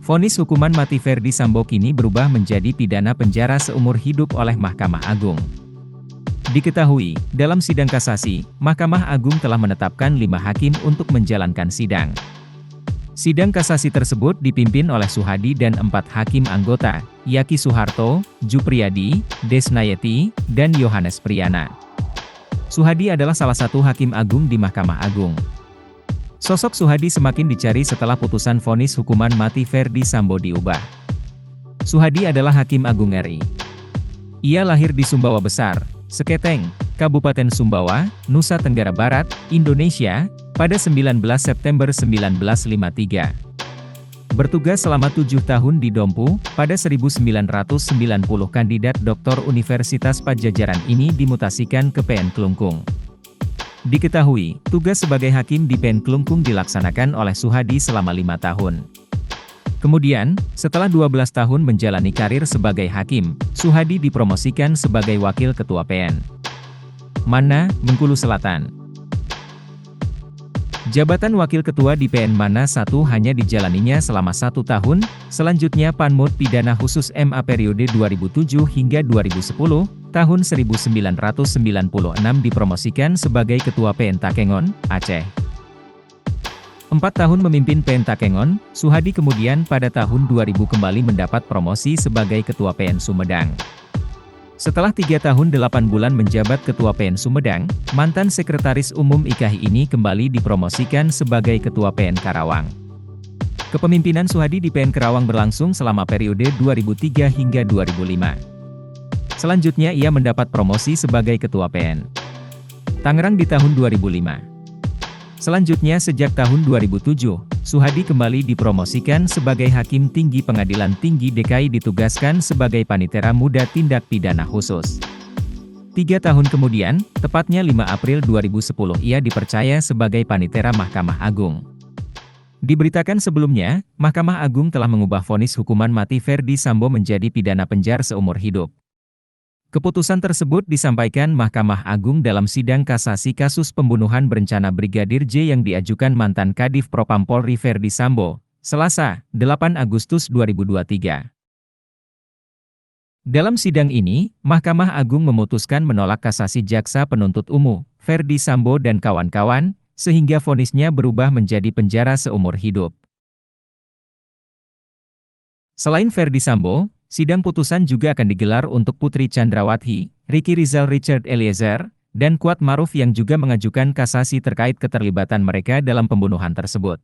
Vonis hukuman mati Ferdy Sambo kini berubah menjadi pidana penjara seumur hidup oleh Mahkamah Agung. Diketahui, dalam sidang kasasi, Mahkamah Agung telah menetapkan 5 hakim untuk menjalankan sidang. Sidang kasasi tersebut dipimpin oleh Suhadi dan 4 hakim anggota, Yaki Suharto, Jupriyadi, Desnayeti, dan Yohanes Priyana. Suhadi adalah salah satu hakim agung di Mahkamah Agung. Sosok Suhadi semakin dicari setelah putusan vonis hukuman mati Ferdy Sambo diubah. Suhadi adalah Hakim Agung RI. Ia lahir di Sumbawa Besar, Seketeng, Kabupaten Sumbawa, Nusa Tenggara Barat, Indonesia, pada 19 September 1953. Bertugas selama 7 tahun di Dompu, pada 1990 kandidat doktor Universitas Padjadjaran ini dimutasikan ke PN Klungkung. Diketahui, tugas sebagai hakim di PN Klungkung dilaksanakan oleh Suhadi selama 5 tahun. Kemudian, setelah 12 tahun menjalani karir sebagai hakim, Suhadi dipromosikan sebagai wakil ketua PN Mana, Bengkulu Selatan. Jabatan wakil ketua di PN Mana 1 hanya dijalaninya selama 1 tahun, selanjutnya Panmut Pidana Khusus MA periode 2007 hingga 2010, tahun 1996 dipromosikan sebagai ketua PN Takengon, Aceh. 4 tahun memimpin PN Takengon, Suhadi kemudian pada tahun 2000 kembali mendapat promosi sebagai ketua PN Sumedang. Setelah 3 tahun 8 bulan menjabat Ketua PN Sumedang, mantan Sekretaris Umum IKAHI ini kembali dipromosikan sebagai Ketua PN Karawang. Kepemimpinan Suhadi di PN Karawang berlangsung selama periode 2003 hingga 2005. Selanjutnya ia mendapat promosi sebagai Ketua PN Tangerang di tahun 2005. Selanjutnya sejak tahun 2007, Suhadi kembali dipromosikan sebagai Hakim Tinggi Pengadilan Tinggi DKI ditugaskan sebagai Panitera Muda Tindak Pidana Khusus. 3 tahun kemudian, tepatnya 5 April 2010 ia dipercaya sebagai Panitera Mahkamah Agung. Diberitakan sebelumnya, Mahkamah Agung telah mengubah vonis hukuman mati Ferdy Sambo menjadi pidana penjara seumur hidup. Keputusan tersebut disampaikan Mahkamah Agung dalam sidang kasasi kasus pembunuhan berencana Brigadir J yang diajukan mantan Kadif Propam Polri Ferdy Sambo, Selasa, 8 Agustus 2023. Dalam sidang ini, Mahkamah Agung memutuskan menolak kasasi jaksa penuntut umum, Ferdy Sambo dan kawan-kawan, sehingga vonisnya berubah menjadi penjara seumur hidup. Selain Ferdy Sambo, sidang putusan juga akan digelar untuk Putri Chandrawati, Ricky Rizal Richard Eliezer, dan Kuat Maruf yang juga mengajukan kasasi terkait keterlibatan mereka dalam pembunuhan tersebut.